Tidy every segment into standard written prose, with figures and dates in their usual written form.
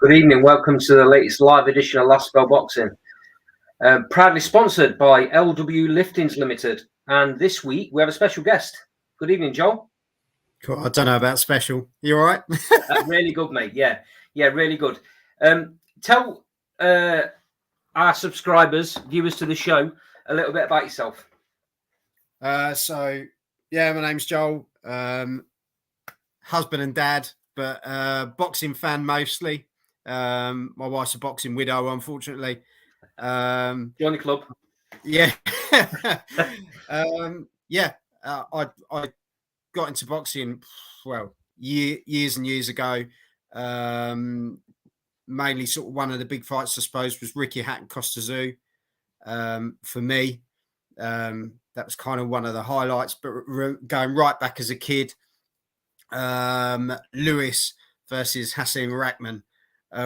Good evening. Welcome to the latest live edition of Last Spell Boxing. Proudly sponsored by LW Liftings Limited. And this week we have a special guest. Good evening, Joel. Cool. I don't know about special. You all right? Really good, mate. Yeah, really good. Tell our subscribers, viewers to the show, a little bit about yourself. My name's Joel. Husband and dad, but boxing fan mostly. My wife's a boxing widow, unfortunately. Join the club. Yeah. I got into boxing, years and years ago. Mainly sort of one of the big fights, I suppose, was Ricky Hatton Costa Zoo. For me, that was kind of one of the highlights, but going right back as a kid, Lewis versus Hasim Rahman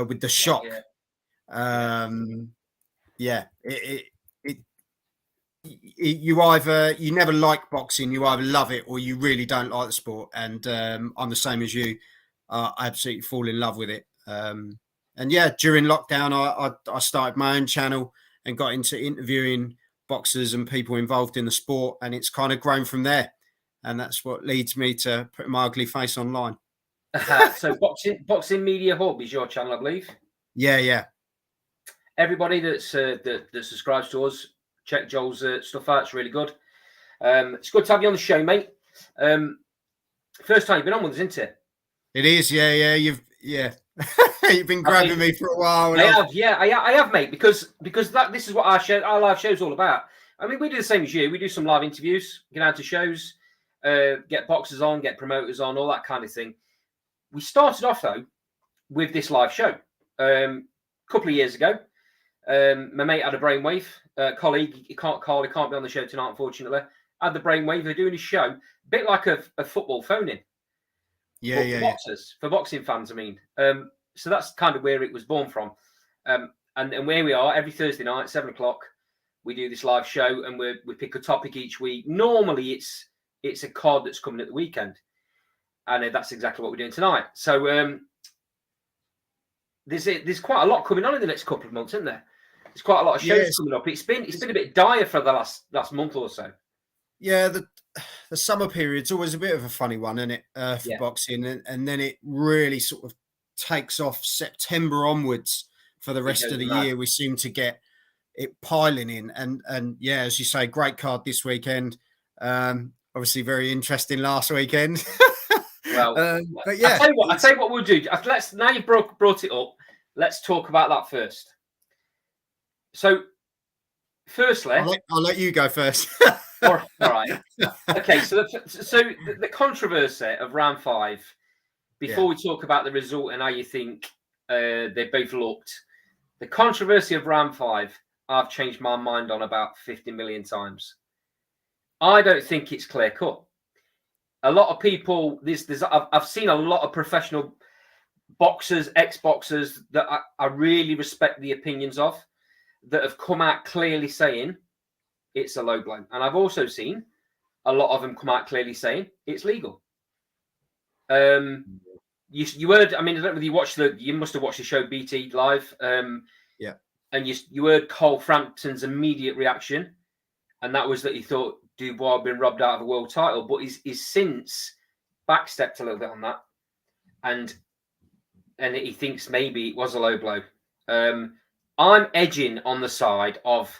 with the shock. You never like boxing, you either love it or you really don't like the sport. And I'm the same as you. I absolutely fall in love with it. During lockdown, I started my own channel and got into interviewing boxers and people involved in the sport, and it's kind of grown from there. And that's what leads me to putting my ugly face online. So Boxing Media Hub is your channel, I believe. Yeah. Everybody that subscribes to us, check Joel's stuff out. It's really good. It's good to have you on the show, mate. First time you've been on with us, isn't it? It is, yeah. You've been grabbing me for a while. I have, mate. Because this is what our live show's all about. I mean, we do the same as you. We do some live interviews, get out to shows, get boxers on, get promoters on, all that kind of thing. We started off though with this live show a couple of years ago. My mate had a brainwave. Colleague, he can't be on the show tonight, unfortunately. Had the brainwave. They're doing a show, a bit like a football phone-in. For boxers, for boxing fans, I mean. So that's kind of where it was born from. And where we are every Thursday night, 7:00, we do this live show, and we pick a topic each week. Normally, it's a card that's coming at the weekend, and that's exactly what we're doing tonight. So there's quite a lot coming on in the next couple of months, isn't there? There's quite a lot of shows coming up. It's been a bit dire for the last month or so. Yeah, the summer period's always a bit of a funny one, isn't it, for boxing, and then it really sort of takes off September onwards for the rest of the year. We seem to get it piling in, and as you say, great card this weekend. Obviously, very interesting last weekend. Well, but yeah, I tell you what we'll do. Now you've brought it up. Let's talk about that first. So, firstly, I'll let you go first. All right. Okay. So the controversy of round 5. Before we talk about the result and how you think they both looked, the controversy of round 5, I've changed my mind on about 50 million times. I don't think it's clear cut. A lot of people, I've seen a lot of professional boxers, ex-boxers that I really respect the opinions of, that have come out clearly saying it's a low blow. And I've also seen a lot of them come out clearly saying it's legal. You heard, I mean, I don't know whether you must have watched the show BT Live. And you heard Cole Frampton's immediate reaction, and that was that he thought Dubois had been robbed out of a world title, but he's since backstepped a little bit on that, and he thinks maybe it was a low blow. I'm edging on the side of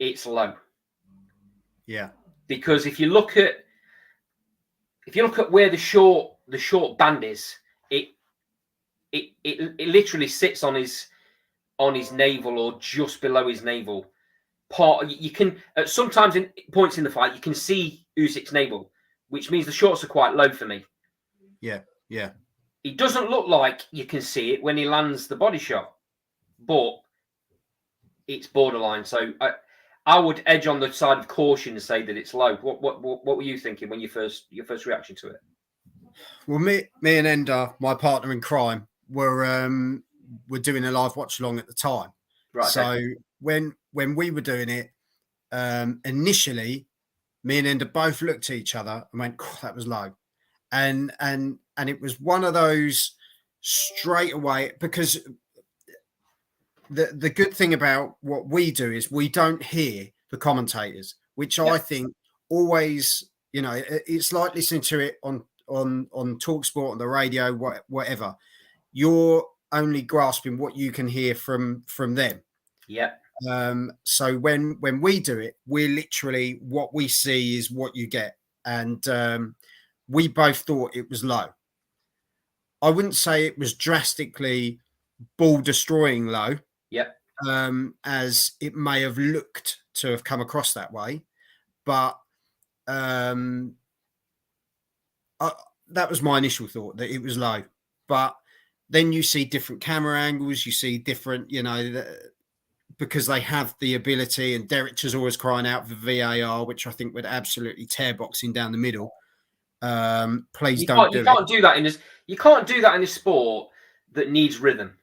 it's low. Yeah, because if you look at where the short band is, it literally sits on his navel or just below his navel. You can sometimes in points in the fight you can see Usyk's navel, which means the shorts are quite low for me. Yeah. It doesn't look like you can see it when he lands the body shot, but it's borderline. So I would edge on the side of caution and say that it's low. What were you thinking when your first reaction to it? Well, me and Ender, my partner in crime, were doing a live watch along at the time. Right. So when we were doing it, initially, me and Ender both looked at each other and went, "That was low," and it was one of those straight away, because the good thing about what we do is we don't hear the commentators, which I think always, you know, it's like listening to it on Talk Sport, on the radio, whatever. You're only grasping what you can hear from them. Yeah. So when we do it, we're literally, what we see is what you get. And we both thought it was low. I wouldn't say it was drastically ball destroying low. Yeah. As it may have looked to have come across that way. But that was my initial thought, that it was low. But then you see different camera angles, you see different, you know, because they have the ability, and Derek is always crying out for VAR, which I think would absolutely tear boxing down the middle. Please don't do it. You can't do that in this. You can't do that in a sport that needs rhythm.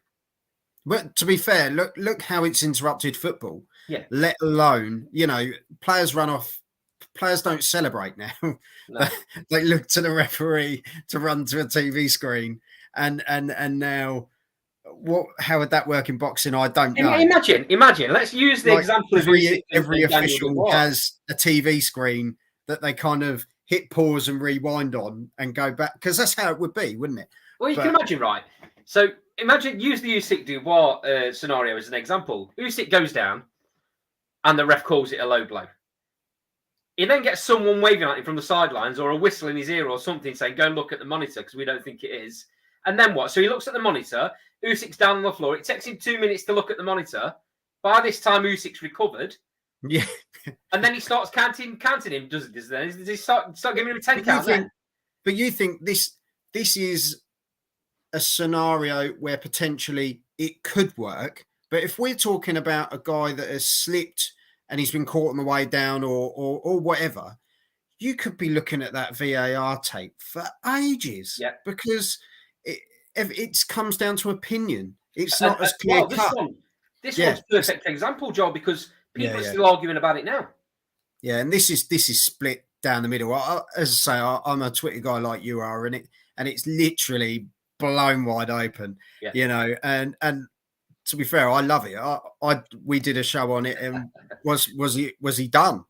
But to be fair, look how it's interrupted football. Yeah. Let alone, you know, players run off. Players don't celebrate now. No. They look to the referee to run to a TV screen, and now, how would that work in boxing? I don't know. Imagine. Let's use the example of every official has a TV screen that they kind of hit pause and rewind on and go back, because that's how it would be, wouldn't it? Well, you can imagine, right? So use the Usyk Dubois scenario as an example. Usyk goes down, and the ref calls it a low blow. He then gets someone waving at him from the sidelines, or a whistle in his ear or something, saying, "Go look at the monitor because we don't think it is." And then what? So he looks at the monitor. Usyk's down on the floor. It takes him 2 minutes to look at the monitor. By this time, Usyk's recovered. Yeah. And then he starts counting him. Does he start giving him a 10 count then? But you think this is a scenario where potentially it could work. But if we're talking about a guy that has slipped and he's been caught on the way down or whatever, you could be looking at that VAR tape for ages. Yeah. Because it comes down to opinion. It's not as clear cut. This one's a perfect example, Joel, because people are still arguing about it now. Yeah, and this is split down the middle. As I say, I'm a Twitter guy like you are, and it's literally blown wide open. Yeah. You know, and to be fair, I love it. We did a show on it, and was he done?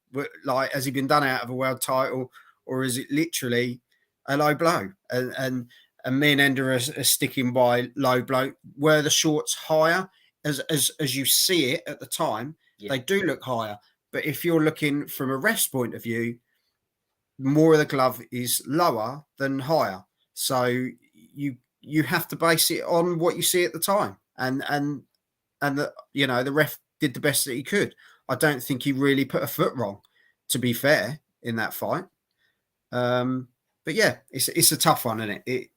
Like, has he been done out of a world title, or is it literally a low blow? And me and Ender are sticking by low blow. Were the shorts higher, as you see it at the time? Yeah. They do look higher. But if you're looking from a ref's point of view, more of the glove is lower than higher. So you have to base it on what you see at the time. And the, you know, the ref did the best that he could. I don't think he really put a foot wrong, to be fair, in that fight. But yeah, it's a tough one, isn't it?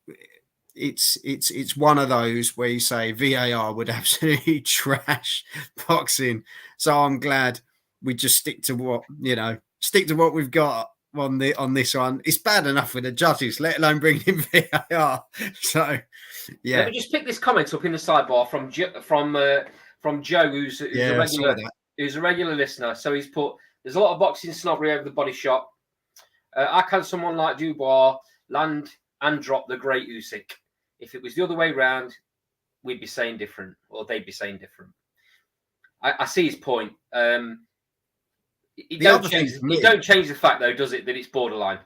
It's one of those where you say VAR would absolutely trash boxing. So I'm glad we just stick to what we've got on this one. It's bad enough with the judges, let alone bringing in VAR. So yeah. Let me just pick this comment up in the sidebar from Joe, who's a regular listener. So he's put, "There's a lot of boxing snobbery over the body shot. How can someone like Dubois land and drop the great Usyk? If it was the other way around, we'd be saying different, or they'd be saying different." I see his point. It don't change the fact, though, does it, that it's borderline?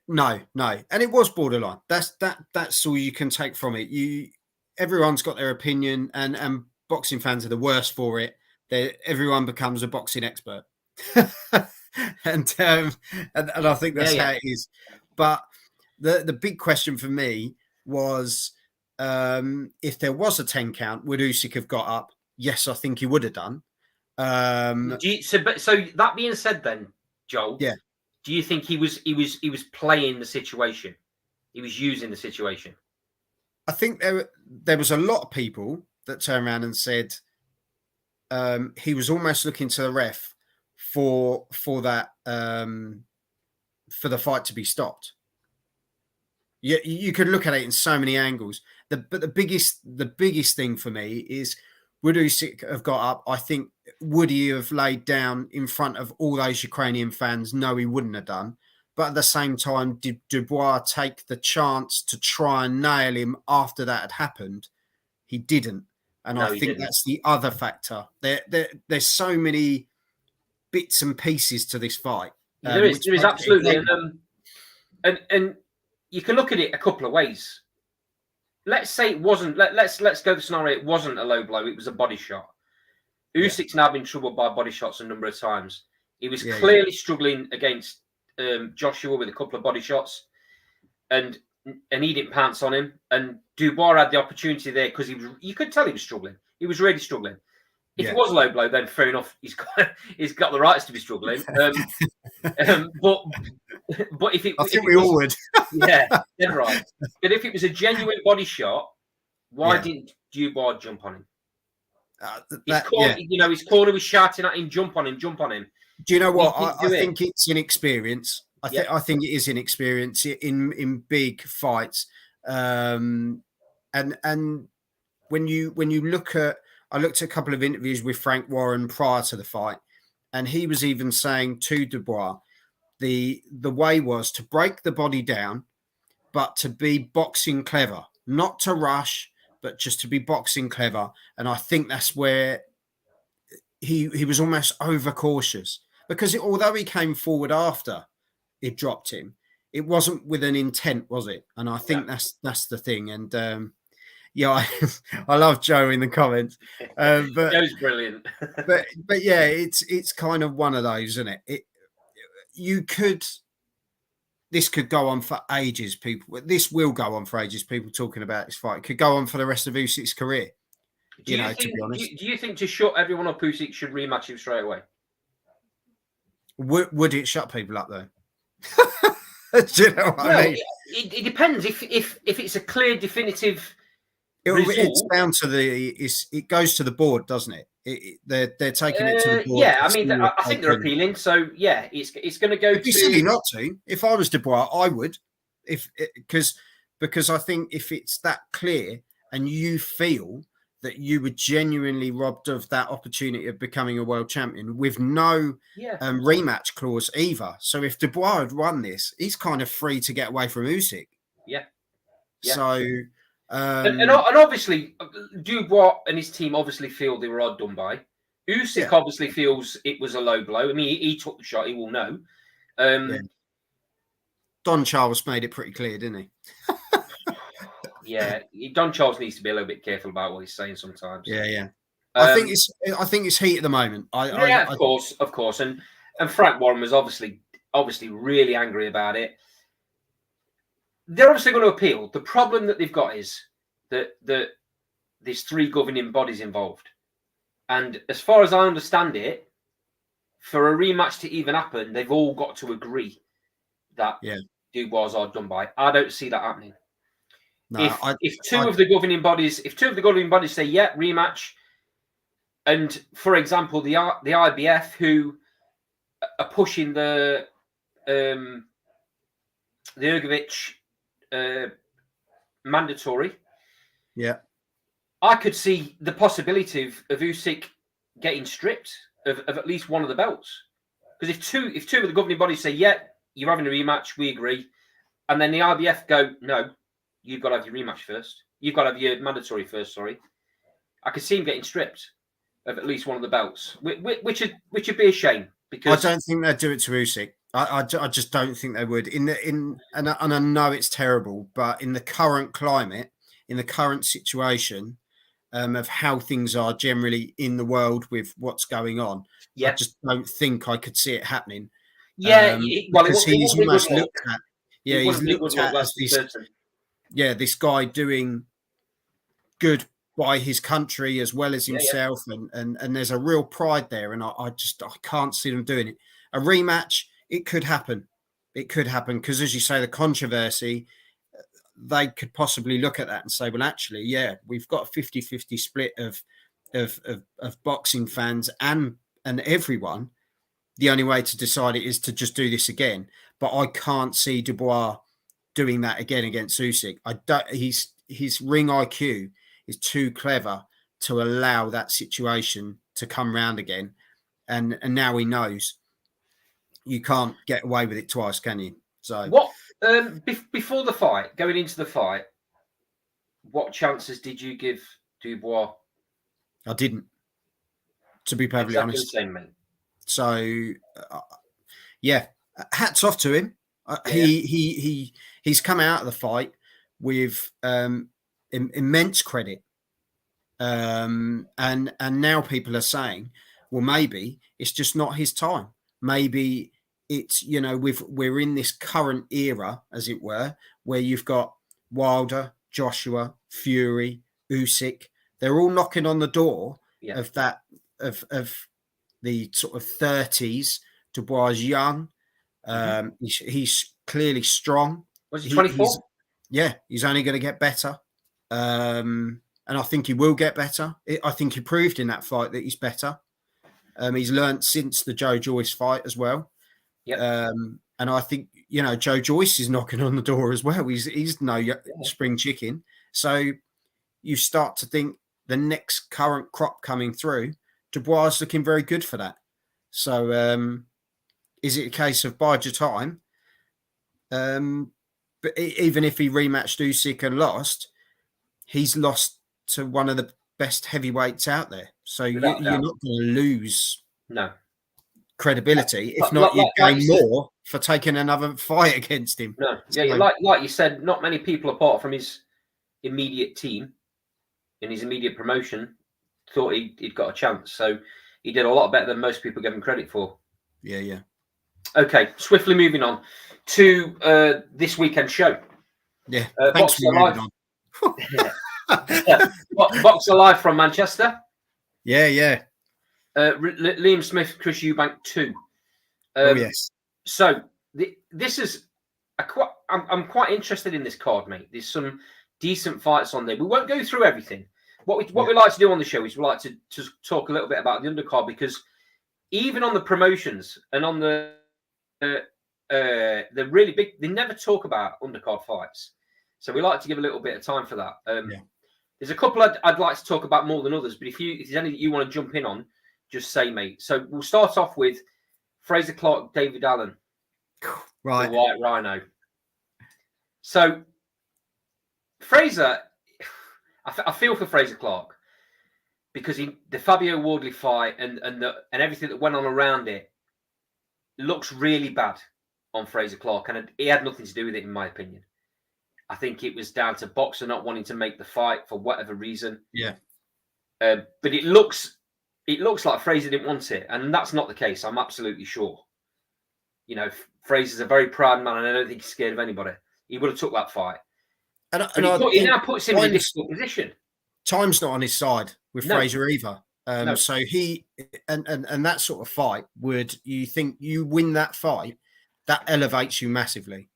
No, and it was borderline. That's all you can take from it. Everyone's got their opinion, and boxing fans are the worst for it. Everyone becomes a boxing expert, and I think that's how it is. But the big question for me was, if there was a 10 count, would Usyk have got up? Yes, I think he would have done. So that being said, then, Joel, do you think he was playing the situation? He was using the situation? I think there was a lot of people that turned around and said he was almost looking to the ref for that for the fight to be stopped. You could look at it in so many angles. But the biggest thing for me is, would Usyk have got up? I think, would he have laid down in front of all those Ukrainian fans? No, he wouldn't have done. But at the same time, did Dubois take the chance to try and nail him after that had happened? He didn't. And No, I he think didn't. that's the other factor. There's so many bits and pieces to this fight, There is, which there is makes it a absolutely, great one. and you can look at it a couple of ways. Let's say it wasn't. Let's go the scenario. It wasn't a low blow. It was a body shot. Usyk's now been troubled by body shots a number of times. He was clearly struggling against Joshua with a couple of body shots, and he didn't pounce on him. And Dubois had the opportunity there because you could tell he was struggling. He was really struggling. If it was a low blow, then fair enough. He's got the rights to be struggling. But if it, I think we all would. Yeah, dead right. But if it was a genuine body shot, why didn't Dubois jump on him? His corner was shouting at him, jump on him, jump on him. Do you know what? I think it's inexperience. I think it is inexperience in big fights. And when you look at, I looked at a couple of interviews with Frank Warren prior to the fight, and he was even saying to Dubois, the way was to break the body down, but to be boxing clever, not to rush, but just to be boxing clever. And I think that's where he was almost overcautious, because although he came forward after it dropped him, it wasn't with an intent, was it? And I think that's the thing. And I love Joe in the comments. But Joe's brilliant. but yeah, it's kind of one of those, isn't it? This could go on for ages. This will go on for ages. People talking about this fight. It could go on for the rest of Usyk's career. Do you think to shut everyone up, Usyk should rematch him straight away? Would it shut people up though? Do you know what I mean? It depends. If it's a clear, definitive. It's down to it goes to the board, doesn't it? They're taking it to the board. Yeah, I mean, I think they're appealing. So yeah, it's going to go. It'd be silly not to. If I was Dubois, I would. Because I think if it's that clear and you feel that you were genuinely robbed of that opportunity of becoming a world champion with no rematch clause either. So if Dubois had won this, he's kind of free to get away from Usyk. Yeah. So. And obviously, Dubois and his team obviously feel they were done by. Usyk obviously feels it was a low blow. I mean, he took the shot. He will know. Don Charles made it pretty clear, didn't he? Don Charles needs to be a little bit careful about what he's saying sometimes. Yeah. I think it's heat at the moment. Of course. And Frank Warren was obviously really angry about it. They're obviously going to appeal. The problem that they've got is that there's 3 governing bodies involved. And as far as I understand it, for a rematch to even happen, they've all got to agree that Dubois are done by. I don't see that happening. No, if two of the governing bodies say rematch, and for example the IBF who are pushing the Ergovic mandatory. Yeah, I could see the possibility of Usyk getting stripped of at least one of the belts, because if two of the governing bodies say you're having a rematch, we agree, and then the IBF go no, you've got to have your rematch first. You've got to have your mandatory first. Sorry, I could see him getting stripped of at least one of the belts, which would be a shame. Because I don't think they'd do it to Usyk. I just don't think they would. And I know it's terrible, but in the current climate, in the current situation of how things are generally in the world with what's going on, I just don't think I could see it happening. Because he's almost looked at. Yeah, he's looked at as this guy doing good by his country as well as himself, and there's a real pride there, and I can't see them doing it. A rematch, it could happen. It could happen because, as you say, the controversy, they could possibly look at that and say, well, actually, we've got a 50-50 split of boxing fans and everyone. The only way to decide it is to just do this again. But I can't see Dubois doing that again against Usyk. His ring IQ is too clever to allow that situation to come round again. And now he knows you can't get away with it twice, can you? So what before the fight, going into the fight, what chances did you give Dubois? I didn't, to be perfectly Exactly the honest. same, mate. So yeah, hats off to him. Yeah. He's come out of the fight with immense credit. And now people are saying, well, maybe it's just not his time. Maybe it's, you know, we're in this current era, as it were, where you've got Wilder, Joshua, Fury, Usyk. They're all knocking on the door of that of the sort of 30s. Dubois is young. He's clearly strong. Was he 24? He's only going to get better. And I think he will get better. I think he proved in that fight that he's better. He's learnt since the Joe Joyce fight as well. Yep. And I think, you know, Joe Joyce is knocking on the door as well. He's no spring chicken. So you start to think the next current crop coming through, Dubois is looking very good for that. So is it a case of bide your time? But even if he rematched Usyk and lost, he's lost to one of the best heavyweights out there. So you're not going to lose credibility. If not, you gain more for taking another fight against him. No, yeah, like you said, not many people apart from his immediate team in his immediate promotion thought he'd got a chance. So he did a lot better than most people give him credit for. Yeah. Okay, swiftly moving on to this weekend show. Yeah, thanks for moving on. Boxer Live from Manchester. Yeah. Liam Smith, Chris Eubank 2. Oh yes. So this is I'm quite interested in this card, mate. There's some decent fights on there. We won't go through everything. What we like to do on the show is we like to talk a little bit about the undercard, because even on the promotions and on the really big, they never talk about undercard fights. So we like to give a little bit of time for that. There's a couple I'd like to talk about more than others, but if there's any that you want to jump in on, just say, mate. So we'll start off with Fraser Clark, David Allen, right, the White Rhino. So Fraser, I feel for Fraser Clark, because the Fabio Wardley fight and everything that went on around it looks really bad on Fraser Clark, and he had nothing to do with it, in my opinion. I think it was down to Boxer not wanting to make the fight for whatever reason. Yeah. But it looks like Fraser didn't want it, and that's not the case. I'm absolutely sure. You know, Fraser's a very proud man, and I don't think he's scared of anybody. He would have took that fight. He now puts him in a difficult position. Time's not on his side with Fraser either. No. So he and that sort of fight, would you think you win that fight, that elevates you massively.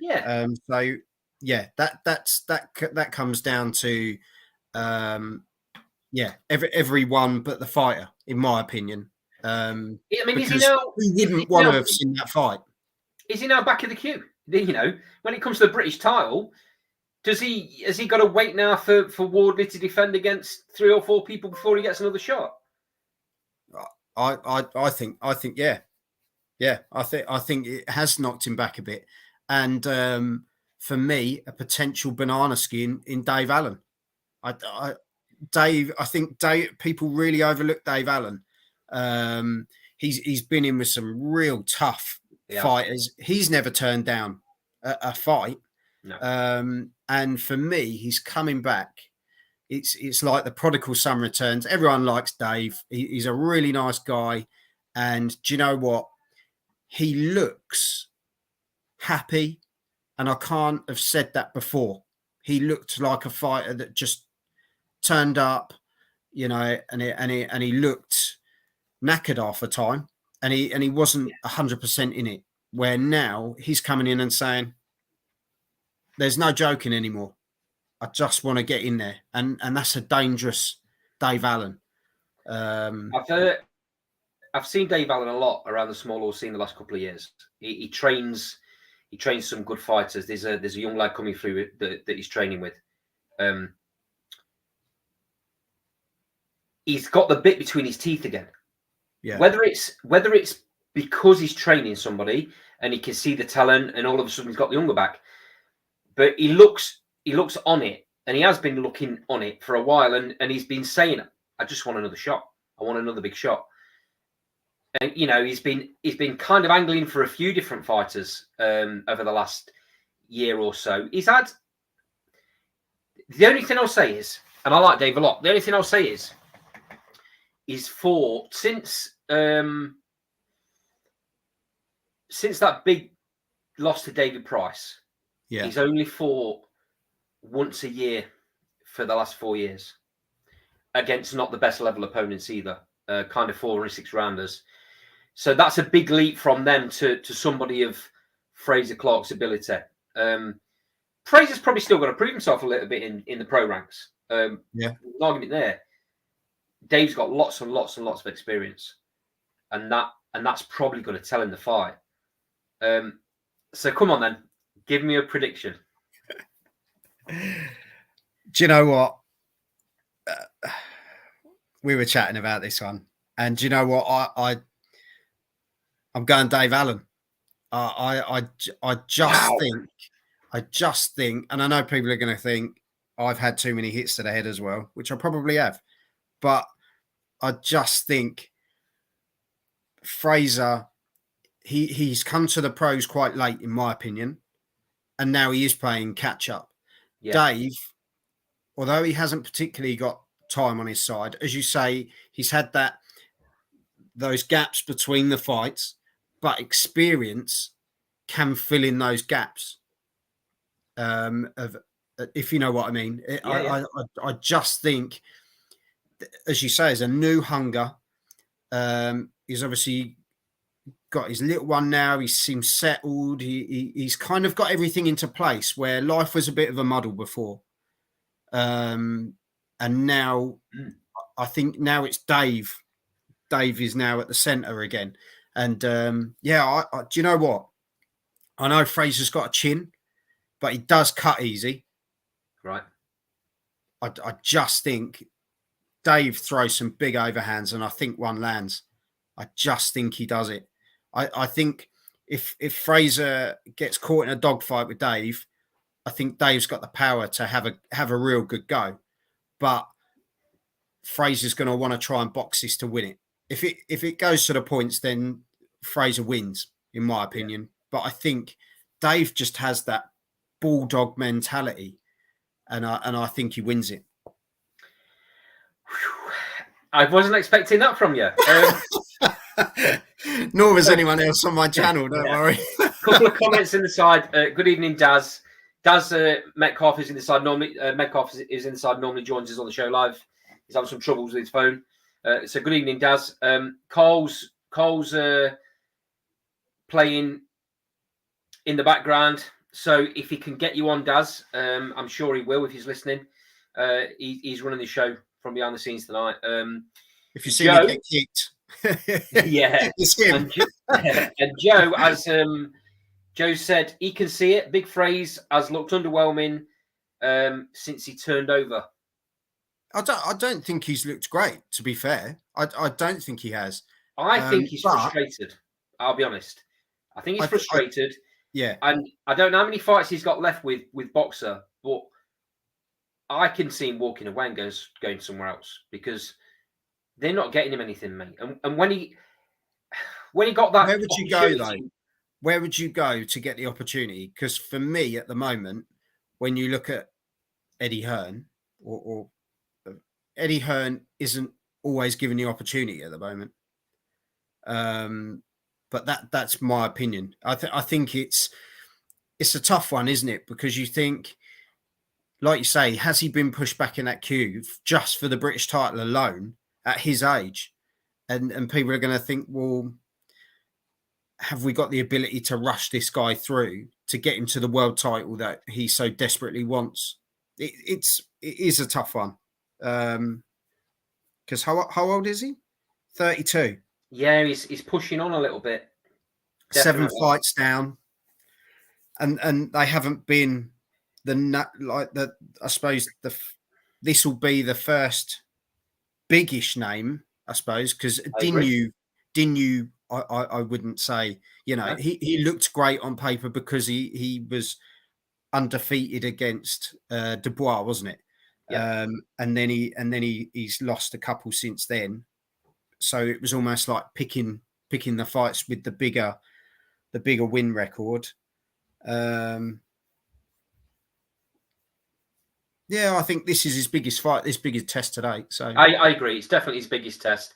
Yeah. So yeah, that comes down to everyone but the fighter, in my opinion. I mean, is he now? Who wouldn't want to have seen that fight? Is he now back in the queue? You know, when it comes to the British title, has he got to wait now for Wardley to defend against 3 or 4 people before he gets another shot? I think yeah. I think it has knocked him back a bit, and for me, a potential banana skin in Dave Allen. I think people really overlook Dave Allen. He's been in with some real tough fighters. He's never turned down a fight. No. And for me, he's coming back. It's like the prodigal son returns. Everyone likes Dave. He's a really nice guy, and do you know what? He looks happy, and I can't have said that before. He looked like a fighter that just turned up, you know, and he looked knackered half the time, and he wasn't 100% in it. Where now he's coming in and saying, "There's no joking anymore. I just want to get in there," and that's a dangerous Dave Allen. I've seen Dave Allen a lot around the small hall scene the last couple of years. He trains some good fighters. There's a young lad coming through that he's training with. He's got the bit between his teeth again. Yeah. Whether it's because he's training somebody and he can see the talent, and all of a sudden he's got the hunger back. But he looks on it, and he has been looking on it for a while, and he's been saying, I just want another shot. I want another big shot. And he's been kind of angling for a few different fighters over the last year or so. He's had. The only thing I'll say is, and I like Dave a lot. The only thing I'll say is, he's fought since that big loss to David Price. Yeah. He's only fought once a year for the last 4 years against not the best level opponents either. Kind of 4 and 6 rounders. So that's a big leap from them to somebody of Frazer Clarke's ability. Frazer's probably still got to prove himself a little bit in the pro ranks. Yeah, an argument there. Dave's got lots and lots and lots of experience, and that's probably going to tell in the fight. So come on then, give me a prediction. Do you know what? We were chatting about this one, and do you know what? I'm going Dave Allen. I just think, and I know people are going to think I've had too many hits to the head as well, which I probably have, but I just think Frazer, he's come to the pros quite late, in my opinion, and now he is playing catch up. Yeah. Dave, although he hasn't particularly got time on his side, as you say, he's had those gaps between the fights, but experience can fill in those gaps. If you know what I mean. I just think, as you say, there's a new hunger. He's obviously got his little one now. He seems settled. He's kind of got everything into place where life was a bit of a muddle before. And now I think now it's Dave. Dave is now at the center again. And do you know what? I know Frazer's got a chin, but he does cut easy. Right. I just think Dave throws some big overhands, and I think one lands. I just think he does it. I think if Frazer gets caught in a dogfight with Dave, I think Dave's got the power to have a real good go. But Frazer's going to want to try and box this to win it. If it goes to the points, then Frazer wins, in my opinion. Yeah. But I think Dave just has that bulldog mentality, and I think he wins it. I wasn't expecting that from you. Nor was anyone else on my channel, don't worry. A couple of comments in the side. Good evening, Daz. Daz Metcalf is in the side normally. Metcalf is in the side normally, joins us on the show live. He's having some troubles with his phone. So good evening, Daz. Cole's playing in the background. So if he can get you on, Daz, I'm sure he will if he's listening. He's running the show from behind the scenes tonight. If you see Joe, me get kicked. Yeah. It's him. And Joe, as Joe said, he can see it. Big phrase, has looked underwhelming since he turned over. I don't think he's looked great, to be fair. I don't think he has. I think he's frustrated. I'll be honest. I think he's frustrated. Yeah. And I don't know how many fights he's got left with Boxer, but I can see him walking away and going somewhere else because they're not getting him anything, mate. And when he got that, where would you go though? Where would you go to get the opportunity? Because for me, at the moment, when you look at Eddie Hearn, or Eddie Hearn isn't always given the opportunity at the moment. But that's my opinion. I think it's a tough one, isn't it? Because you think, like you say, has he been pushed back in that queue just for the British title alone at his age? And people are going to think, well, have we got the ability to rush this guy through to get him to the world title that he so desperately wants? It is a tough one. Because how old is he? 32. Yeah, he's pushing on a little bit. Definitely. 7 fights down, and they haven't been I suppose this will be the first biggish name, I suppose, because Dinu I wouldn't say, No? he looked great on paper because he was undefeated against Dubois, wasn't it? Yeah. And then he's lost a couple since then. So it was almost like picking the fights with the bigger win record. Yeah, I think this is his biggest fight, this biggest test to date. So I agree. It's definitely his biggest test.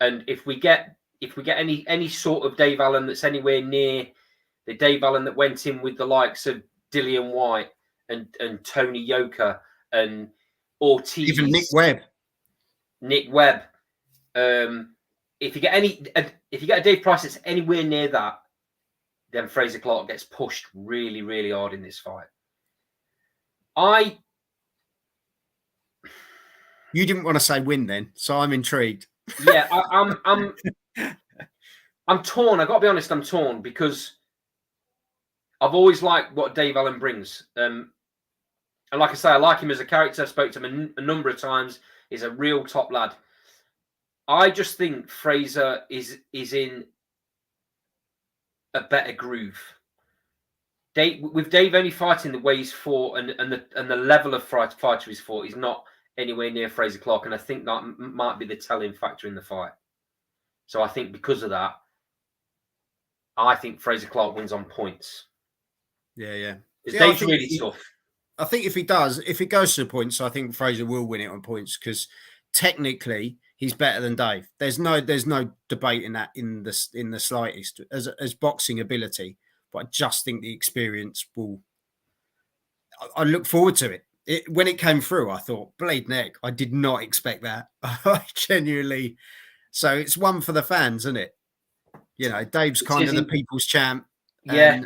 And if we get any sort of Dave Allen that's anywhere near the Dave Allen that went in with the likes of Dillian White and Tony Yoka and Ortiz, even Nick Webb. If you get a Dave Price that's anywhere near that, then Fraser Clark gets pushed really, really hard in this fight. You didn't want to say win then, so I'm intrigued. Yeah, I'm torn. I got to be honest, I'm torn because I've always liked what Dave Allen brings. And like I say, I like him as a character. I spoke to him a number of times. He's a real top lad. I just think Fraser is in a better groove. With Dave only fighting the way he's fought and the level of fighter he's fought, he's not anywhere near Fraser Clark, and I think that might be the telling factor in the fight. So I think because of that, I think Fraser Clark wins on points. Yeah. Dave's really tough. I think if he goes to the points, I think Fraser will win it on points because technically he's better than Dave. There's no debate in that in the slightest as boxing ability. But I just think the experience will. I look forward to it. When it came through, I thought, blade neck. I did not expect that. I genuinely. So it's one for the fans, isn't it? Dave's kind of the people's champ. Yeah,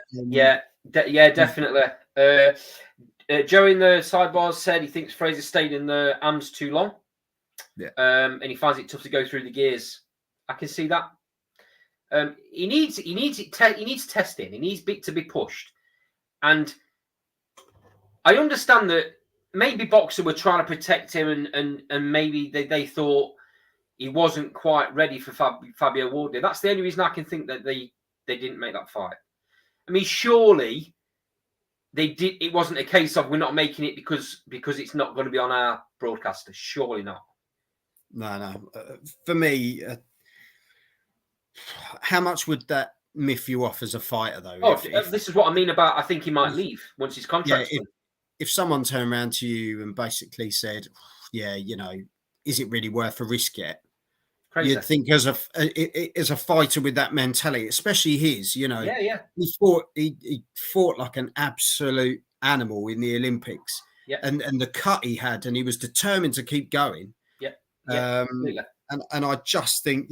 definitely. Joe in the sidebars said he thinks Fraser stayed in the AMS too long. Yeah. And he finds it tough to go through the gears. I can see that. He needs testing. He needs to be pushed. And I understand that maybe Boxer were trying to protect him and maybe they thought he wasn't quite ready for Fabio Wardley. That's the only reason I can think that they didn't make that fight. I mean, surely they did. It wasn't a case of we're not making it because it's not going to be on our broadcaster. Surely not. No. For me, how much would that miff you off as a fighter, though? This is what I mean about I think he might leave once his contract's done. If someone turned around to you and basically said, yeah, is it really worth a risk yet? Crazy. You'd think as a fighter with that mentality, especially his, he fought like an absolute animal in the Olympics, and the cut he had, and he was determined to keep going. And I just think,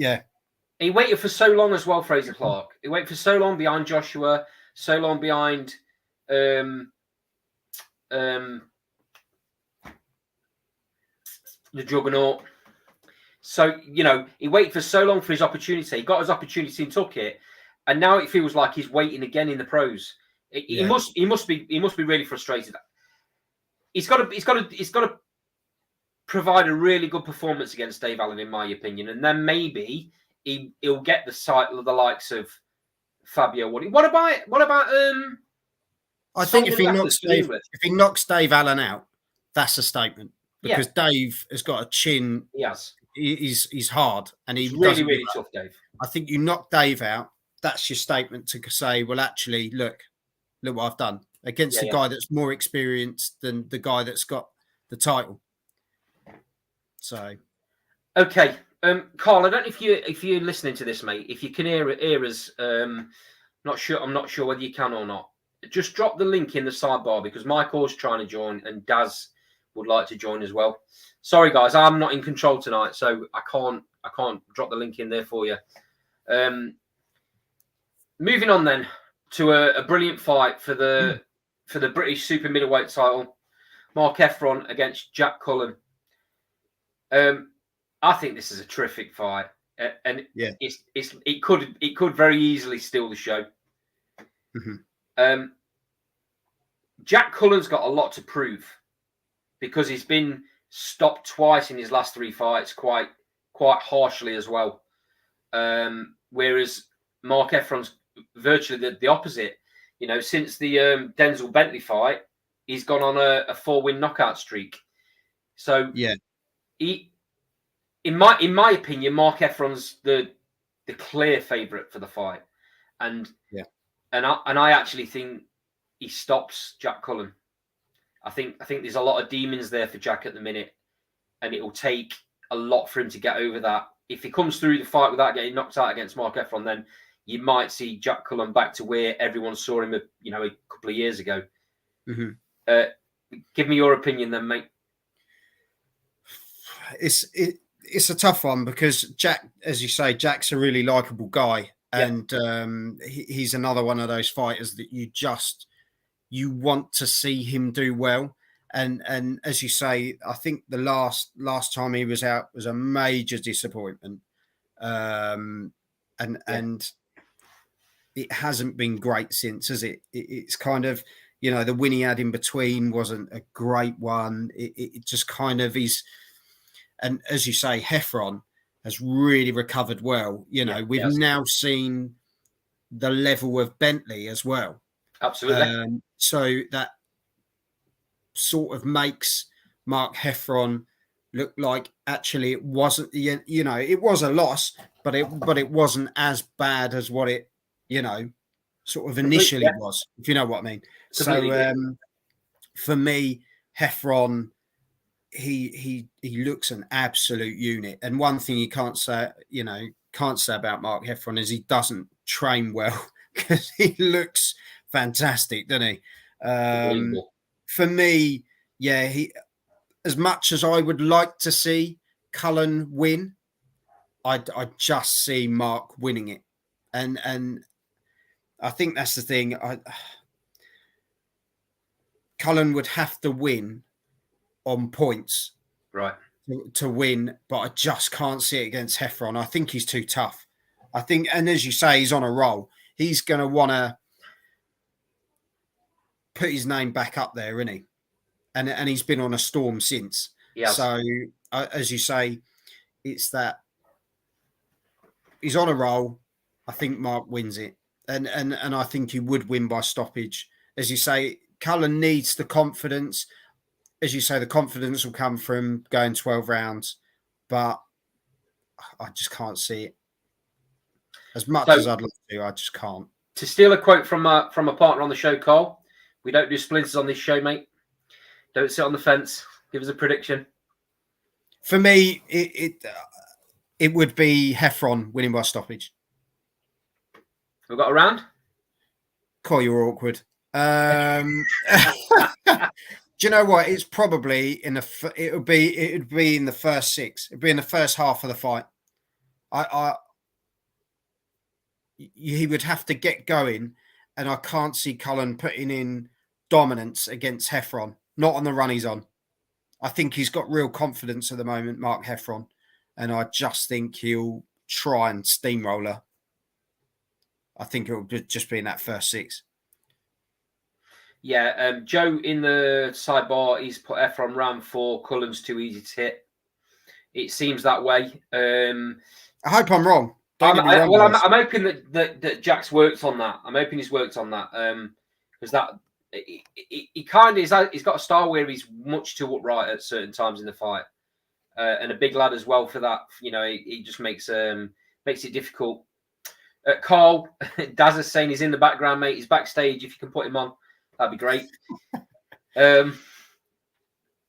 he waited for so long as well, Fraser Clark. He waited for so long behind Joshua, so long behind the Juggernaut. So, he waited for so long for his opportunity. He got his opportunity and took it. And now it feels like he's waiting again in the pros. He must be really frustrated. He's got to provide a really good performance against Dave Allen, in my opinion. And then maybe he'll get the sight of the likes of Fabio Wardley. What about I think if he knocks Dave Allen out, that's a statement. Because Dave has got a chin. He has. He's hard, and he's really tough, Dave. I think you knock Dave out. That's your statement to say, well, actually, look what I've done against a guy that's more experienced than the guy that's got the title. So, okay, Carl, I don't know if you're listening to this, mate. If you can hear us, I'm not sure whether you can or not. Just drop the link in the sidebar because Michael's trying to join and Daz would like to join as well. Sorry, guys, I'm not in control tonight, so I can't drop the link in there for you. Moving on then to a brilliant fight for the British super middleweight title, Mark Efron against Jack Cullen. I think this is a terrific fight, and it could very easily steal the show. Mm-hmm. Jack Cullen's got a lot to prove because he's been stopped twice in his last 3 fights, quite harshly as well. Whereas Mark Efron's virtually the opposite. You know, since the Denzel Bentley fight, he's gone on a 4-win knockout streak. So yeah, in my opinion, Mark Efron's the clear favourite for the fight, and I actually think he stops Jack Cullen. I think there's a lot of demons there for Jack at the minute, and it will take a lot for him to get over that. If he comes through the fight without getting knocked out against Mark Efron, then you might see Jack Cullen back to where everyone saw him, a couple of years ago. Mm-hmm. Give me your opinion, then, mate. It's a tough one because Jack, as you say, Jack's a really likable guy, and he's another one of those fighters that you want to see him do well. And as you say, I think the last time he was out was a major disappointment, and it hasn't been great since, has it? It's kind of, the win he had in between wasn't a great one. It just kind of is. And as you say, Heffron has really recovered well. We've now seen the level of Bentley as well. Absolutely. So that sort of makes Mark Heffron look like actually it wasn't, it was a loss, but it wasn't as bad as what it, sort of initially was, if you know what I mean. So for me, Heffron, he looks an absolute unit. And one thing you can't say about Mark Heffron is he doesn't train well, because he looks fantastic, doesn't he? For me, he, as much as I would like to see Cullen win, I just see Mark winning it. And I think that's the thing. Cullen would have to win on points, right, to win, but I just can't see it against Heffron. I think he's too tough. I think, and as you say, he's on a roll. He's going to want to put his name back up there, isn't he? And he's been on a storm since. Yes. So, as you say, it's that he's on a roll. I think Mark wins it. And I think he would win by stoppage. As you say, Cullen needs the confidence. As you say, the confidence will come from going 12 rounds. But I just can't see it. As much as I'd love to, I just can't. To steal a quote from a partner on the show, Cole, we don't do splinters on this show, mate. Don't sit on the fence. Give us a prediction. For me, it would be Heffron winning by stoppage. We've got a round? Cole, you're awkward. Do you know what? It's probably it would be in the first 6. It'd be in the first half of the fight. He would have to get going, and I can't see Cullen putting in dominance against Heffron. Not on the run he's on. I think he's got real confidence at the moment, Mark Heffron, and I just think he'll try and steamroller. I think it will just be in that first 6. Yeah, Joe in the sidebar, he's put Heffron round 4. Cullen's too easy to hit. It seems that way. I hope I'm wrong. I'm hoping that Jack's worked on that. I'm hoping he's worked on that, because that he kind of he's got a style where he's much too upright at certain times in the fight, and a big lad as well for that. He just makes it difficult. Carl, Daz is saying he's in the background, mate. He's backstage. If you can put him on, that'd be great.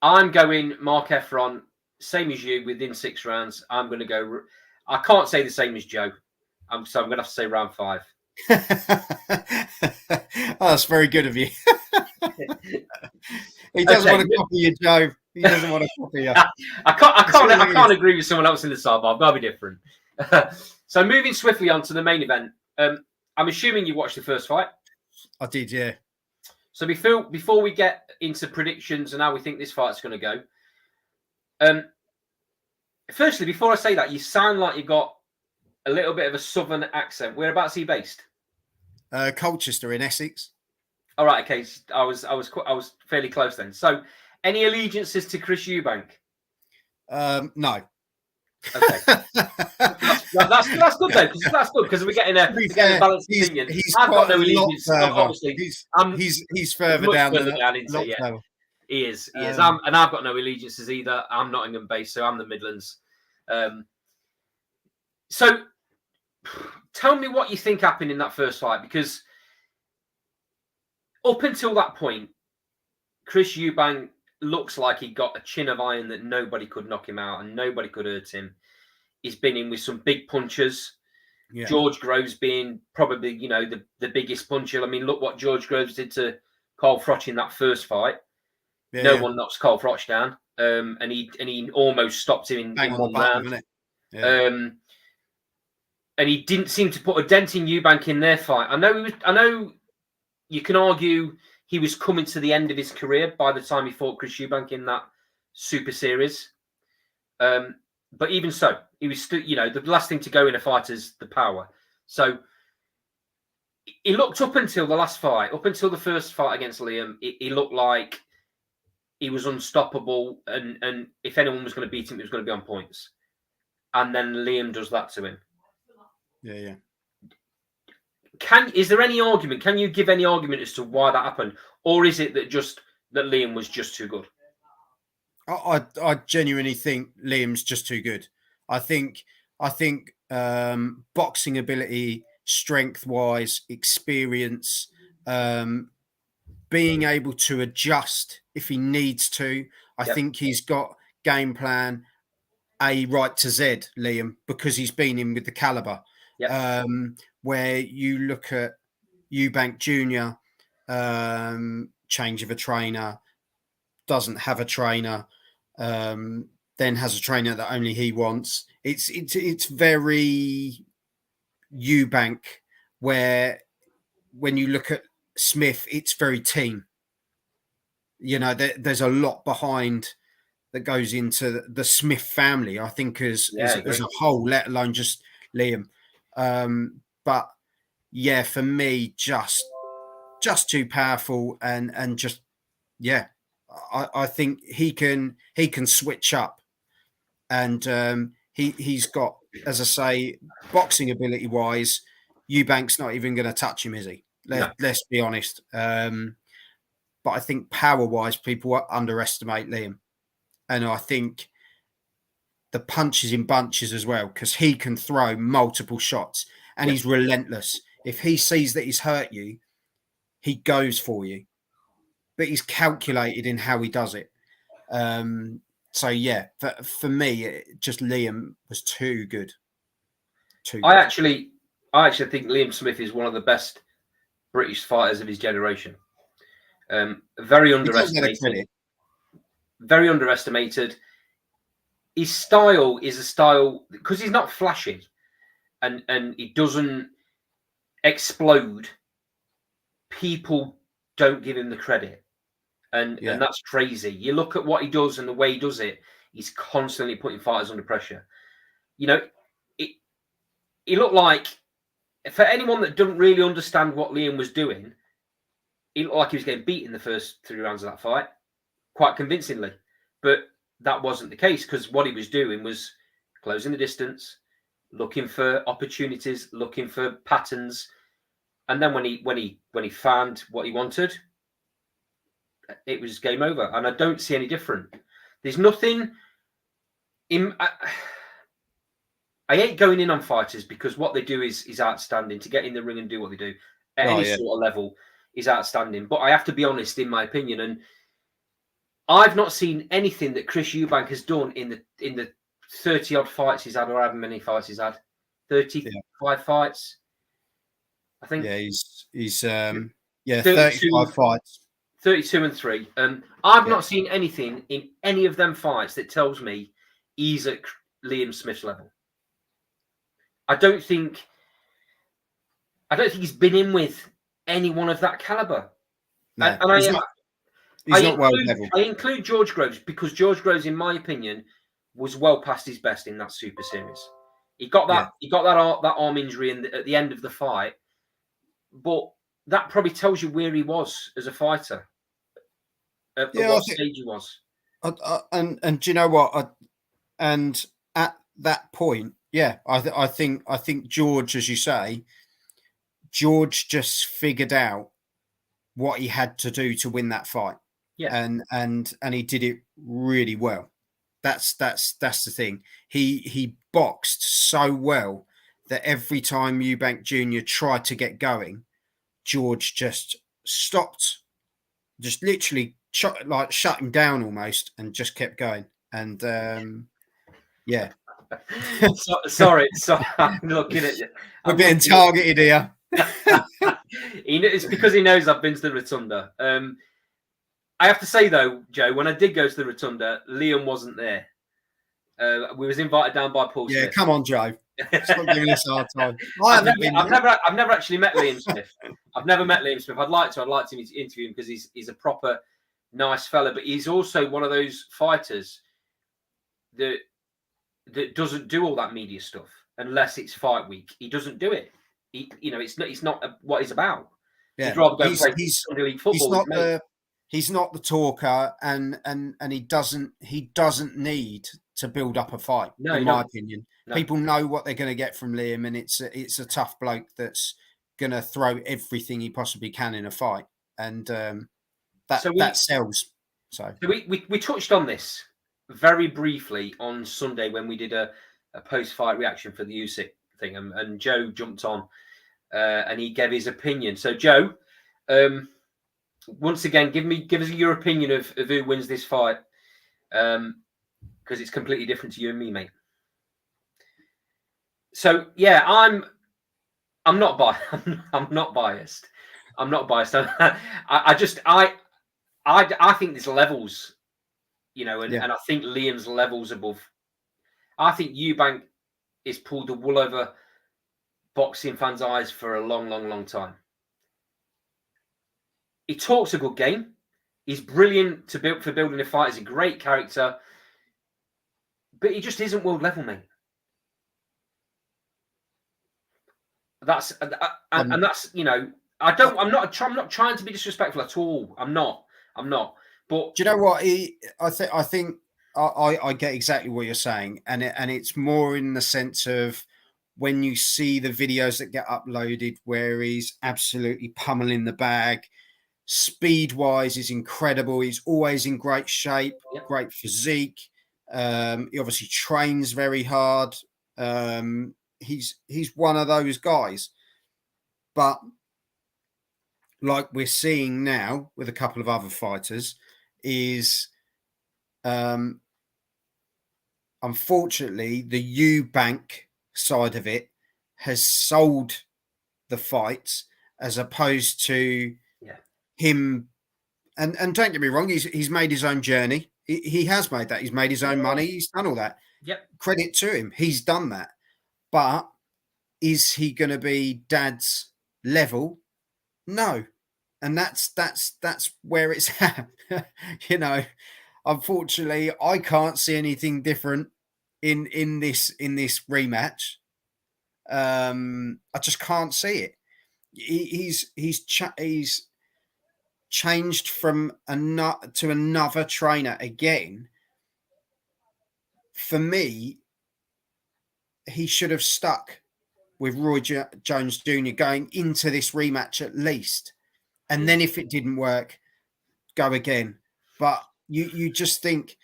I'm going Mark Heffron, same as you, within 6 rounds. I'm going to go. I can't say the same as Joe, so I'm going to have to say round 5. Oh, that's very good of you. He doesn't want to copy you, Joe. He doesn't want to copy you. I can't agree with someone else in the sidebar. I've got to be different. So moving swiftly on to the main event. I'm assuming you watched the first fight. I did, yeah. So before we get into predictions and how we think this fight's going to go, firstly, before I say that, you sound like you got a little bit of a southern accent. Whereabouts are you based? Colchester in Essex. All right, okay. I was fairly close then. So, any allegiances to Chris Eubank? No. Okay. That's good though, because that's good because we're getting a balanced opinion. I've got no allegiance. Obviously, he's further down into yeah. further. He is. I've got no allegiances either. I'm Nottingham based, so I'm the Midlands. So, tell me what you think happened in that first fight, because up until that point, Chris Eubank looks like he got a chin of iron that nobody could knock him out and nobody could hurt him. He's been in with some big punchers. Yeah. George Groves being probably, the biggest puncher. I mean, look what George Groves did to Carl Froch in that first fight. Yeah, no one knocks Carl Froch down, and he almost stopped him in one round. Yeah. And he didn't seem to put a dent in Eubank in their fight. I know you can argue he was coming to the end of his career by the time he fought Chris Eubank in that Super Series. But even so, he was still, the last thing to go in a fight is the power. So he looked up until the last fight, up until the first fight against Liam, he looked like he was unstoppable. And if anyone was going to beat him, it was going to be on points. And then Liam does that to him. Yeah. Is there any argument? Can you give any argument as to why that happened? Or is it that Liam was just too good? I genuinely think Liam's just too good. I think boxing ability, strength wise, experience, being able to adjust if he needs to. I think he's got game plan A right to Z, Liam, because he's been in with the caliber. Yep. Where you look at Eubank Jnr, change of a trainer, doesn't have a trainer, then has a trainer that only he wants. It's very Eubank, where when you look at Smith, it's very team. There's a lot behind that goes into the Smith family, I think, as a whole, let alone just Liam. But yeah, for me, just too powerful and just I think he can switch up, and he's got, as I say, boxing ability wise, Eubank's not even going to touch him, is he? Let's be honest. But I think power wise, people underestimate Liam, and I think the punches in bunches as well, because he can throw multiple shots and he's relentless. If he sees that he's hurt you, he goes for you. But he's calculated in how he does it. So yeah, for me, just Liam was too good. I actually think Liam Smith is one of the best British fighters of his generation. Very underestimated. Very underestimated. His style is a style because he's not flashy, and he doesn't explode. People don't give him the credit, and that's crazy. You look at what he does and the way he does it. He's constantly putting fighters under pressure. He looked like, for anyone that doesn't really understand what Liam was doing, he looked like he was getting beat in the first 3 rounds of that fight, quite convincingly. But that wasn't the case, because what he was doing was closing the distance, looking for opportunities, looking for patterns, and then when he found what he wanted, it was game over. And I don't see any different. There's nothing in. I hate going in on fighters because what they do is outstanding. To get in the ring and do what they do at any sort of level is outstanding. But I have to be honest, in my opinion, and I've not seen anything that Chris Eubank has done in the 30 odd fights he's had, or however many fights he's had. 35 fights, I think. Yeah, he's 35 fights. 32 and 3. I've not seen anything in any of them fights that tells me he's at Liam Smith's level. I don't think he's been in with anyone of that caliber. No, he's not well level. I include George Groves because George Groves, in my opinion, was well past his best in that Super Series. He got that. He got that arm injury at the end of the fight, but that probably tells you where he was as a fighter. At what stage he was. And do you know what? And at that point, Yeah, I think George, as you say, George just figured out what he had to do to win that fight, Yeah. and he did it really well. That's the thing. He boxed so well that every time Eubank Jr. tried to get going, George just stopped, just literally shut him down almost, and just kept going. And yeah, Sorry, I'm looking at you. we're I'm being looking at targeted here. it's because he knows I've been to the Rotunda. I have to say though, Joe, when I did go to the Rotunda, Liam wasn't there. We was invited down by Paul Yeah, Smith. come on, Joe. Stop giving us a hard time. I've never actually met Liam Smith. I've never met Liam Smith. I'd like to interview him because he's a proper nice fella. But he's also one of those fighters that doesn't do all that media stuff unless it's fight week. He doesn't do it. It's not what he's about. Yeah, he'd rather go and play Sunday league football. He's not the talker, and he doesn't need to build up a fight. No, in my opinion, no. People know what they're going to get from Liam, and it's a tough bloke that's going to throw everything he possibly can in a fight, and that sells. So we touched on this very briefly on Sunday when we did a post-fight reaction for the Usyk thing, and Joe jumped on and he gave his opinion. So Joe, once again, give us your opinion of who wins this fight, because it's completely different to you and me, mate. So yeah, I'm not biased. I'm not biased. I think there's levels, and I think Liam's levels above. I think Eubank has pulled the wool over boxing fans' eyes for a long, long, long time. He talks a good game. He's brilliant for building a fight. He's a great character, but he just isn't world level, mate. That's and that's I'm not trying to be disrespectful at all. I'm not. But do you know what? I think I get exactly what you're saying, and it's more in the sense of when you see the videos that get uploaded where he's absolutely pummeling the bag. Speed-wise is incredible. He's always in great shape, great physique. He obviously trains very hard. He's one of those guys. But like we're seeing now with a couple of other fighters is unfortunately the Eubank side of it has sold the fights as opposed to him, and don't get me wrong, he's made his own journey. He has made that. He's made his own money. He's done all that. Yep. Credit to him. He's done that. But is he going to be Dad's level? No. And that's where it's at. Unfortunately, I can't see anything different in this rematch. I just can't see it. He's changed from another trainer again. For me, he should have stuck with Roy Jones Jr. going into this rematch at least, and then if it didn't work, go again. But you just think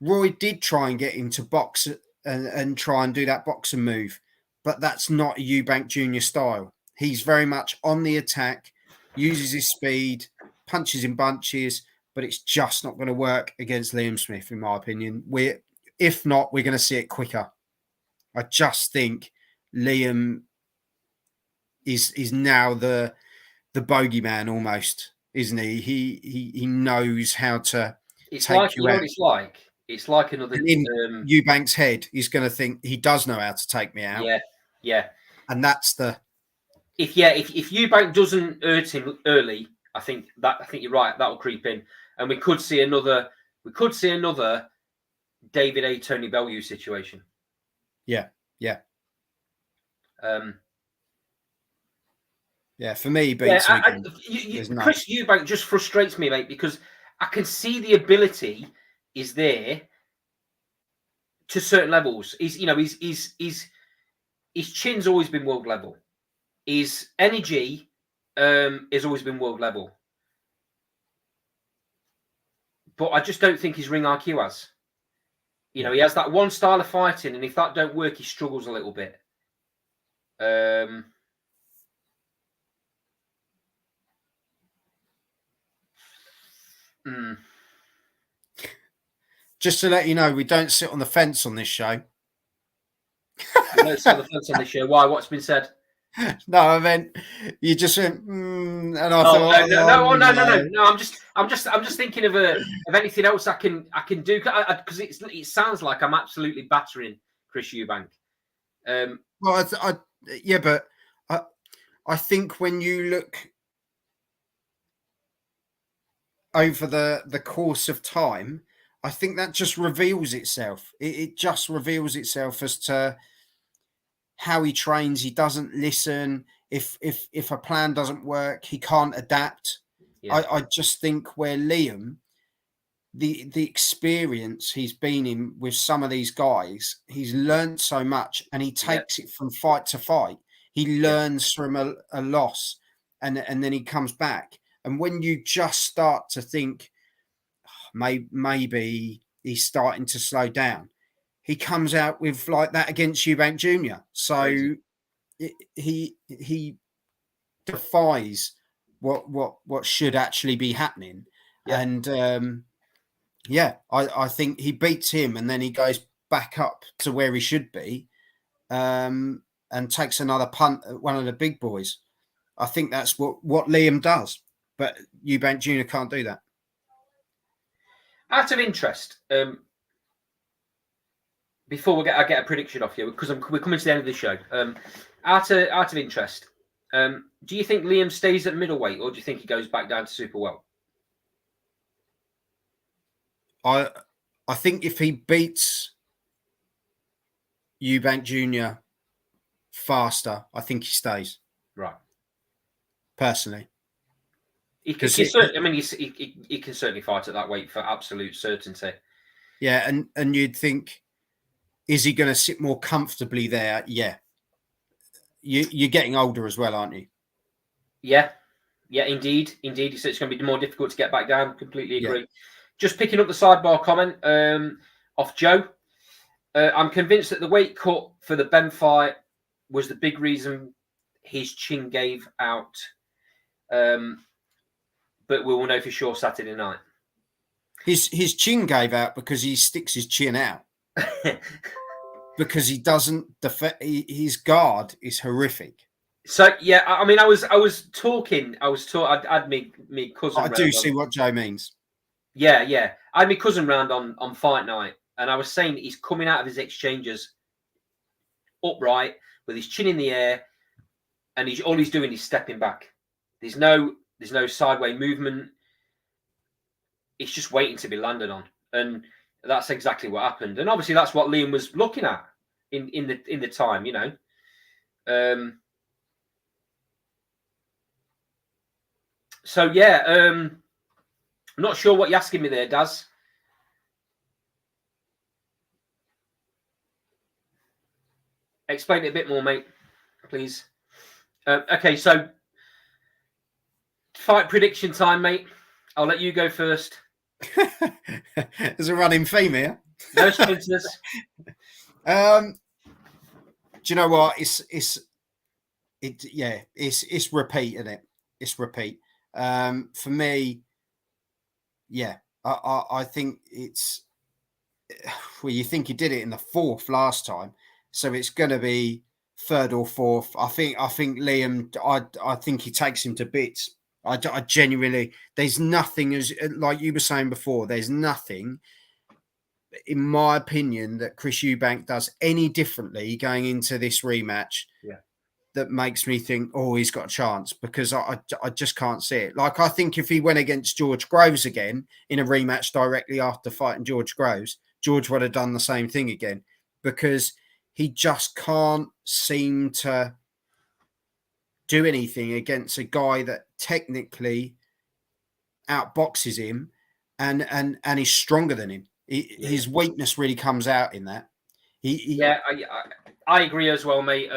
Roy did try and get him to box and try and do that boxing move, but that's not a Eubank Jr. style. He's very much on the attack, uses his speed, punches in bunches, but it's just not going to work against Liam Smith, in my opinion. If not, we're going to see it quicker. I just think Liam is now the bogeyman almost, isn't he? He knows how to take you out. It's like? It's like another in Eubank's head. He's going to think he does know how to take me out. Yeah. And that's the if Eubank doesn't hurt him early, I think you're right. That will creep in, and we could see another David A. Tony Bellew situation. Yeah. For me, Chris Eubank just frustrates me, mate, because I can see the ability is there to certain levels. He's his chin's always been world level. His energy has always been world level. But I just don't think his ring IQ has. You know, he has that one style of fighting, and if that don't work, he struggles a little bit. Just to let you know, we don't sit on the fence on this show. We don't sit on the fence on this show. Why? What's been said? No, I meant you just went, and I thought, no. I'm just thinking of anything else I can do because it sounds like I'm absolutely battering Chris Eubank. Well, but I think when you look over the course of time, I think that just reveals itself. It just reveals itself as to how he trains. He doesn't listen. If a plan doesn't work, he can't adapt. Yeah. I just think where Liam, the experience he's been in with some of these guys, he's learned so much, and he takes it from fight to fight. He learns from a loss, and then he comes back. And when you just start to think, maybe he's starting to slow down, he comes out with like that against Eubank Jr. So he defies what should actually be happening. Yeah. And I think he beats him, and then he goes back up to where he should be, and takes another punt at one of the big boys. I think that's what Liam does, but Eubank Jr. can't do that. Out of interest, before I get a prediction off you, because we're coming to the end of the show. Out of interest, do you think Liam stays at middleweight, or do you think he goes back down to super well? I think if he beats Eubank Jr. faster, I think he stays. Right. Personally. He can certainly fight at that weight for absolute certainty. Yeah, and you'd think, is he going to sit more comfortably there? Yeah. You're getting older as well, aren't you? Yeah, indeed. So it's going to be more difficult to get back down. Completely agree. Yeah. Just picking up the sidebar comment off Joe. I'm convinced that the weight cut for the Ben fight was the big reason his chin gave out. But we will know for sure Saturday night. His chin gave out because he sticks his chin out. Because he doesn't his guard is horrific. So yeah, I mean, I was talking. I had me cousin. I do see what Joe means. Yeah. I had my cousin round on fight night, and I was saying he's coming out of his exchanges upright with his chin in the air, and all he's doing is stepping back. There's no sideway movement. It's just waiting to be landed on, and that's exactly what happened. And obviously, that's what Liam was looking at in the time, you know. So yeah, I'm not sure what you're asking me there, Daz. Explain it a bit more, mate, please. Okay, so fight prediction time, mate. I'll let you go first. There's a running theme here. No splinters. Do you know what? It's repeat, isn't it? It's repeat. For me, yeah, I think it's. Well, you think he did it in the fourth last time, so it's going to be third or fourth. I think Liam. I think he takes him to bits. I genuinely. There's nothing, as like you were saying before. There's nothing, in my opinion, that Chris Eubank does any differently going into this rematch. Yeah. That makes me think, oh, he's got a chance, because I just can't see it. Like, I think if he went against George Groves again in a rematch directly after fighting George Groves, George would have done the same thing again, because he just can't seem to do anything against a guy that technically outboxes him and is stronger than him. His weakness really comes out in that. I agree as well, mate.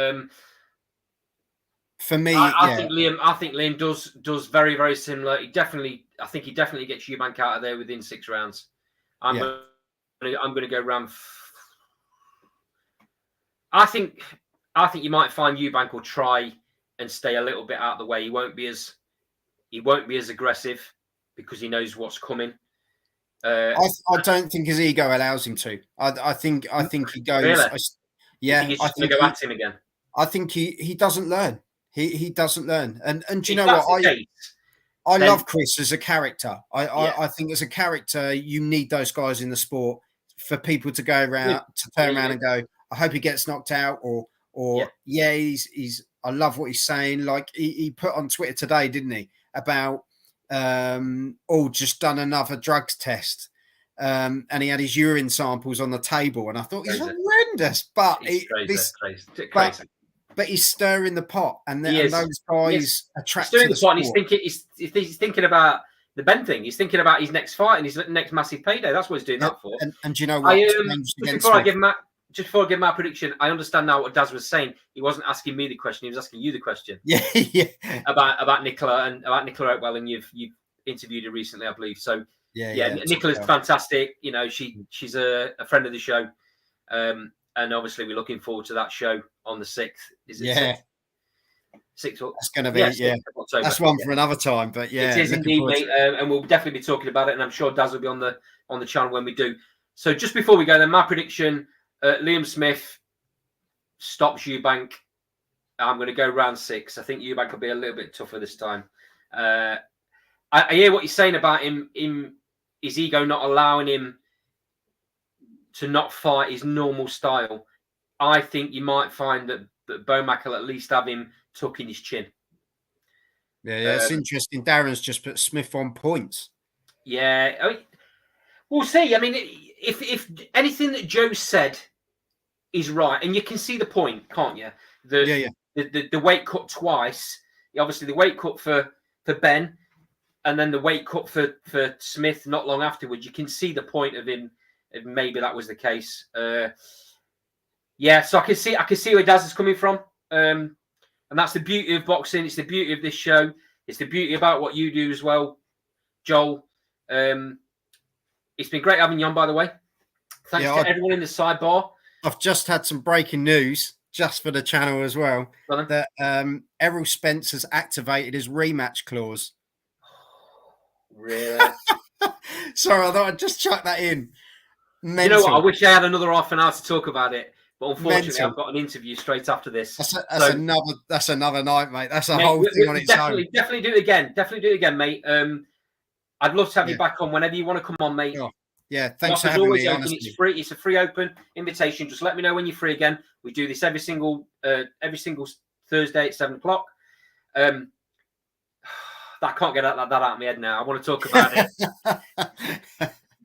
For me, I think Liam does very, very similar. I think he definitely gets Eubank out of there within 6 rounds. I'm going to go round. I think you might find Eubank will try and stay a little bit out of the way. He won't be as aggressive because he knows what's coming. I don't think his ego allows him to. I think he goes. Really? Yeah, he's just going to go at him again. I think he doesn't learn. He doesn't learn. And do you if know what? I then, love Chris as a character. I think as a character, you need those guys in the sport for people to go around to turn around and go, I hope he gets knocked out, or he's I love what he's saying. Like he put on Twitter today, didn't he, about just done another drugs test. And he had his urine samples on the table, and I thought he's horrendous. But crazy. But he's stirring the pot, and those guys attract to the sport. He's thinking about the Ben thing. He's thinking about his next fight and his next massive payday. That's what he's doing that for. And do you know what? Just before I give my prediction, I understand now what Daz was saying. He wasn't asking me the question; he was asking you the question. Yeah. About Nicola Oatwell, and you've interviewed her recently, I believe. So Nicola's fantastic. You know, she's a friend of the show, and obviously we're looking forward to that show on the 6th. Is it? Yeah. 6th. That's going to be October. That's one for another time, but it is indeed, mate. And we'll definitely be talking about it, and I'm sure Daz will be on the channel when we do. So just before we go, then my prediction: Liam Smith stops Eubank. I'm going to go round 6. I think Eubank will be a little bit tougher this time. I hear what you're saying about him, his ego not allowing him to not fight his normal style. I think you might find that Bomac will at least have him tucking his chin. Yeah, it's interesting. Darren's just put Smith on points. Yeah, I mean, we'll see. I mean, if anything that Joe said is right, and you can see the point, can't you? The weight cut twice. Obviously, the weight cut for Ben, and then the weight cut for Smith not long afterwards. You can see the point of him. If maybe that was the case. So I can see where Daz is coming from. And that's the beauty of boxing. It's the beauty of this show. It's the beauty about what you do as well, Joel. It's been great having you on, by the way. Thanks to everyone in the sidebar. I've just had some breaking news just for the channel as well. That Errol Spence has activated his rematch clause. Really? Sorry, I thought I'd just chuck that in. Mental. You know what? I wish I had another half an hour to talk about it. But unfortunately, I've got an interview straight after this. That's another night, mate. That's a whole thing on its own. Definitely do it again. Definitely do it again, mate. I'd love to have you back on whenever you want to come on, mate. Sure. Yeah, thanks for having me. Open. It's free. It's a free open invitation. Just let me know when you're free again. We do this every single Thursday at 7:00. I can't get that out of my head now. I want to talk about it.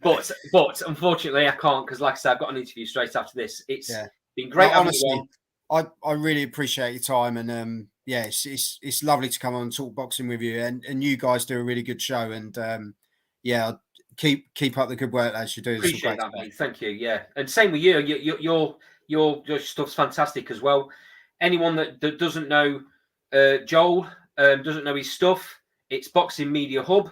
But unfortunately, I can't because, like I said, I've got an interview straight after this. It's been great. Honestly, I really appreciate your time, and it's lovely to come on and talk boxing with you, and you guys do a really good show, and keep up the good work as you do. Appreciate that, mate. Thank you. Yeah, and same with you. Your stuff's fantastic as well. Anyone that doesn't know Joel, doesn't know his stuff, it's Boxing Media Hub.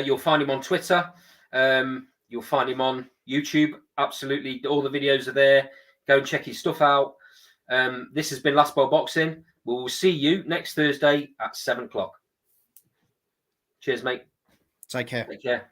You'll find him on Twitter. You'll find him on YouTube. Absolutely, all the videos are there. Go and check his stuff out. This has been Last Bowl Boxing. We will see you next Thursday at 7:00. Cheers, mate. Take care. Take care.